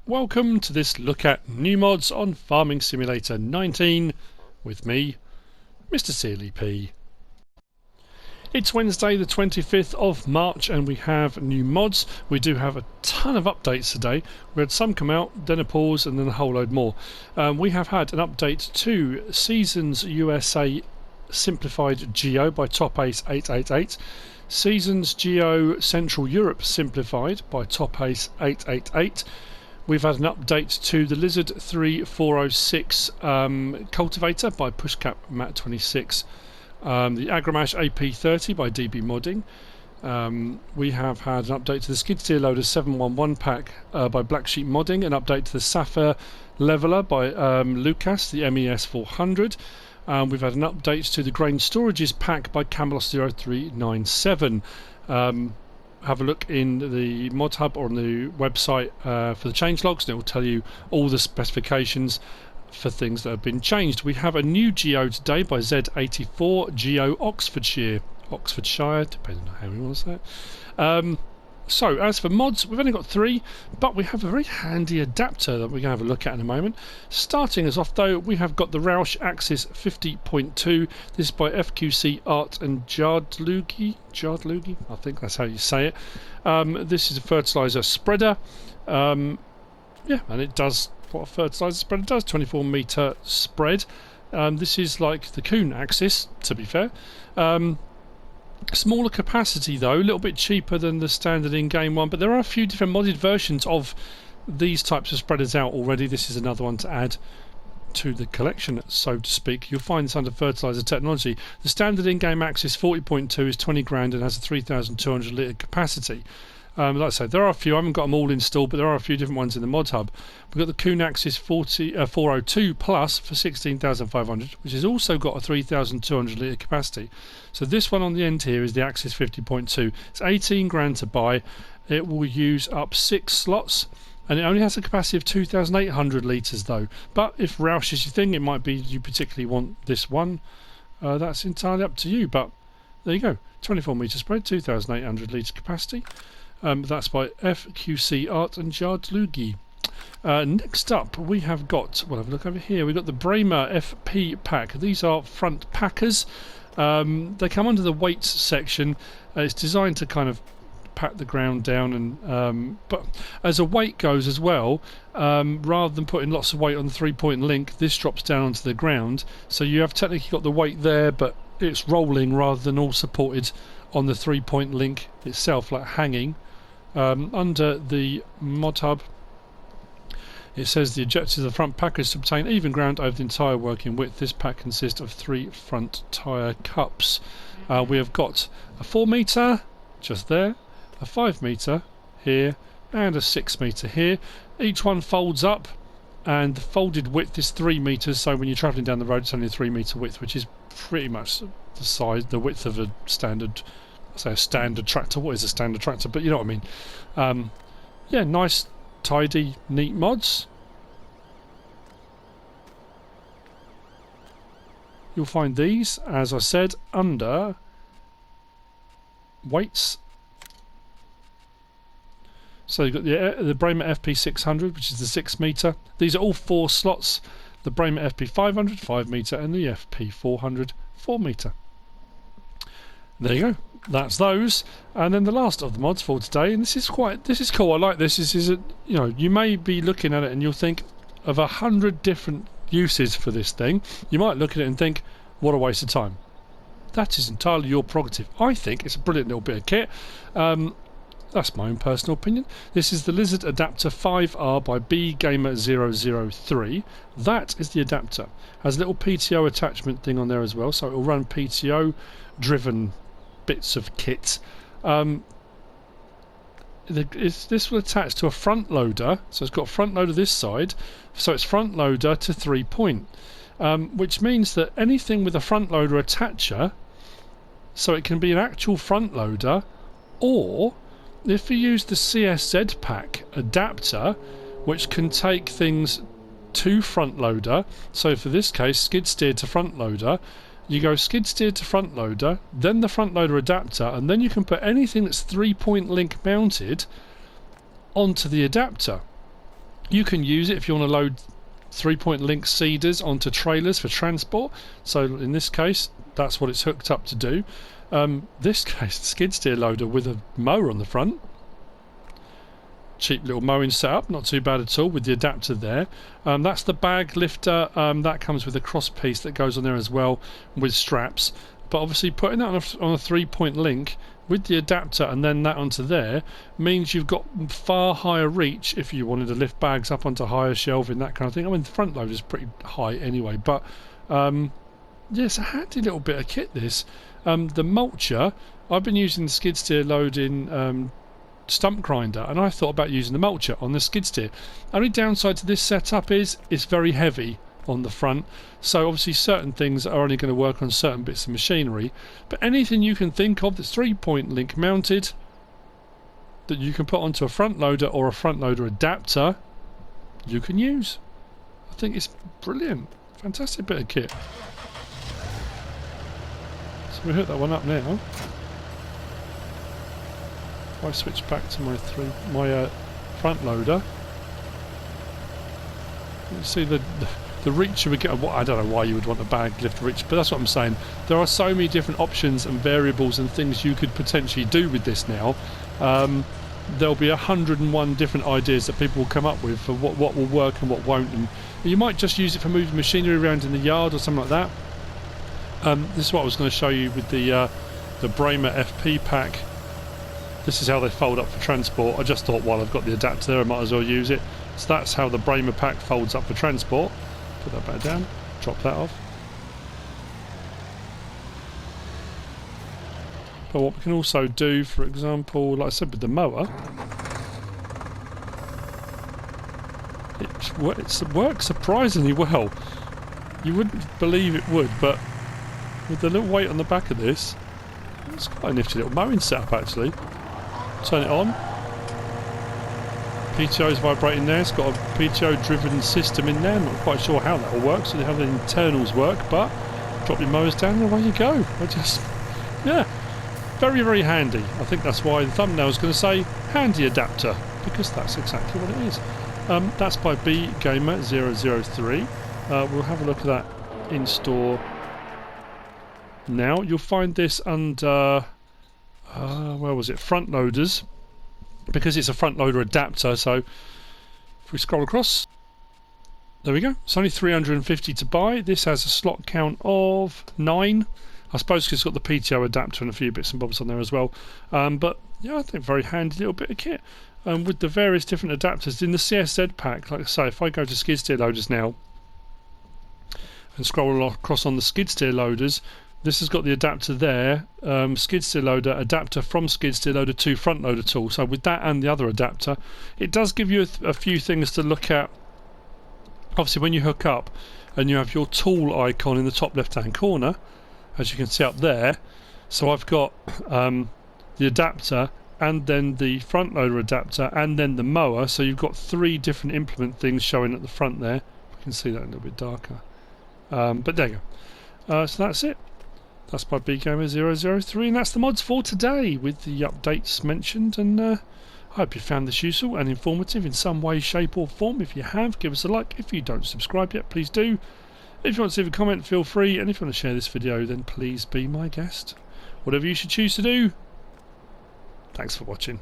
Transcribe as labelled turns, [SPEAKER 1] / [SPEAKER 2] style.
[SPEAKER 1] Welcome to this look at new mods on Farming Simulator 19 with me, MrSealyp. It's Wednesday the 25th of March and we have new mods. We do have a ton of updates today. We had some come out, then a pause and then a whole load more. We have had an update to Seasons USA Simplified Geo by Top Ace 888. Seasons Geo Central Europe Simplified by Top Ace 888. We've had an update to the Lizard 3406 Cultivator by Pushcap Mat 26, the Agramash AP30 by DB Modding. We have had an update to the Skid Steer Loader 711 pack by Black Sheep Modding, an update to the Sapphire Leveler by Lucas, the MES 400. We've had an update to the Grain Storages pack by Camelos 0397. Have a look in the Modhub or on the website for the changelogs, and it will tell you all the specifications for things that have been changed. We have a new Geo today by Z84 Geo Oxfordshire, depending on how you want to say it. So as for mods, we've only got 3, but we have a very handy adapter that we're going to have a look at in a moment. Starting us off though, we have got the Roush Axis 50.2. This is by FQC art.JaaDlugi, I think that's how you say it. This is a fertiliser spreader. Yeah, and it does what a fertiliser spreader does, 24 metre spread. This is like the Kuhn Axis, to be fair. Smaller capacity though, a little bit cheaper than the standard in-game one, but there are a few different modded versions of these types of spreaders out already. This is another one to add to the collection, so to speak. You'll find this under fertiliser technology. The standard in-game Axis 40.2 is 20 grand and has a 3,200 litre capacity. Like I said, there are a few. I haven't got them all installed, but there are a few different ones in the Modhub. We've got the Kuhn Axis 402 Plus for 16,500, which has also got a 3,200 litre capacity. So this one on the end here is the Axis 50.2. It's 18 grand to buy. It will use up 6 slots, and it only has a capacity of 2,800 litres though. But if Roush is your thing, it might be you particularly want this one. That's entirely up to you. But there you go. 24 metre spread, 2,800 litre capacity. That's by FQC Art and JaaDlugi. Next up we have got, well, have a look over here, we've got the Bremer FP pack. These are front packers. They come under the weights section. It's designed to kind of pat the ground down, and but as a weight goes as well, rather than putting lots of weight on the 3-point link, this drops down onto the ground, so you have technically got the weight there, but it's rolling rather than all supported on the 3-point link itself, like hanging. Under the Modhub, it says the objective of the front packer is to obtain even ground over the entire working width. This pack consists of 3 front tyre cups. We have got a 4 metre just there, a 5 metre here, and a 6 metre here. Each one folds up, and the folded width is 3 metres, so when you're travelling down the road it's only a 3 metre width, which is pretty much the width of a standard, say a standard tractor. What is a standard tractor? But you know what I mean. Yeah, nice, tidy, neat mods. You'll find these, as I said, under weights. So you've got the Bremer FP600, which is the 6 metre. These are all 4 slots. The Bremer FP500, 5 metre, and the FP400, 4 metre. There you go. That's those. And then the last of the mods for today, and this is cool. I like this. This is you know, you may be looking at it and you'll think of 100 different uses for this thing. You might look at it and think, what a waste of time. That is entirely your prerogative. I think it's a brilliant little bit of kit. That's my own personal opinion. This is the Lizard Adapter 5R by BGamer003. That is the adapter. Has a little PTO attachment thing on there as well, so it will run PTO driven bits of kit. This will attach to a front loader, so it's got a front loader this side, so it's front loader to 3-point, which means that anything with a front loader attacher, so it can be an actual front loader, or if you use the CSZ pack adapter, which can take things to front loader, so for this case skid steer to front loader, you go skid steer to front loader, then the front loader adapter, and then you can put anything that's 3-point link mounted onto the adapter. You can use it if you want to load 3-point link seeders onto trailers for transport. So in this case, that's what it's hooked up to do. This case, the skid steer loader with a mower on the front. Cheap little mowing setup, not too bad at all, with the adapter there. That's the bag lifter. That comes with a cross piece that goes on there as well with straps. But obviously putting that on a 3-point link with the adapter and then that onto there means you've got far higher reach if you wanted to lift bags up onto higher shelving, that kind of thing. I mean, the front load is pretty high anyway, but yeah, it's a handy little bit of kit, this. The mulcher, I've been using the skid steer load in stump grinder, and I thought about using the mulcher on the skid steer. Only downside to this setup is it's very heavy on the front, so obviously certain things are only going to work on certain bits of machinery, but anything you can think of that's 3-point link mounted that you can put onto a front loader or a front loader adapter, you can use. I think it's brilliant, fantastic bit of kit. So we hook that one up now. If I switch back to my front loader, you see the reach you would get. I don't know why you would want a bag lift reach, but that's what I'm saying. There are so many different options and variables and things you could potentially do with this now. There'll be 101 different ideas that people will come up with for what will work and what won't, and you might just use it for moving machinery around in the yard or something like that. This is what I was going to show you with the Bramer FP pack. This is how they fold up for transport. I just thought while I've got the adapter there I might as well use it. So that's how the Bramer pack folds up for transport. Put that back down, drop that off. But what we can also do, for example, like I said with the mower, it works surprisingly well. You wouldn't believe it would, but with the little weight on the back of this, it's quite a nifty little mowing setup actually. Turn it on. PTO is vibrating there. It's got a PTO driven system in there. I'm not quite sure how that will work, so how the internals work, but drop your mowers down and away you go. Yeah, very, very handy. I think that's why the thumbnail is going to say handy adapter, because that's exactly what it is. That's by BGamer003. We'll have a look at that in store now. You'll find this under where was it? Front loaders, because it's a front loader adapter. So if we scroll across, there we go. It's only 350 to buy. This has a slot count of 9. I suppose because it's got the PTO adapter and a few bits and bobs on there as well. But yeah, I think very handy little bit of kit. With the various different adapters in the CSZ pack, like I say, if I go to skid steer loaders now and scroll across on the skid steer loaders, this has got the adapter there, skid steer loader, adapter from skid steer loader to front loader tool. So with that and the other adapter, it does give you a few things to look at. Obviously when you hook up and you have your tool icon in the top left hand corner, as you can see up there, so I've got the adapter and then the front loader adapter and then the mower, so you've got 3 different implement things showing at the front there. You can see that a little bit darker, but there you go. So that's it. That's by BGamer003, and that's the mods for today with the updates mentioned, and I hope you found this useful and informative in some way, shape or form. If you have, give us a like. If you don't subscribe yet, please do. If you want to leave a comment, feel free, and if you want to share this video, then please be my guest. Whatever you should choose to do. Thanks for watching.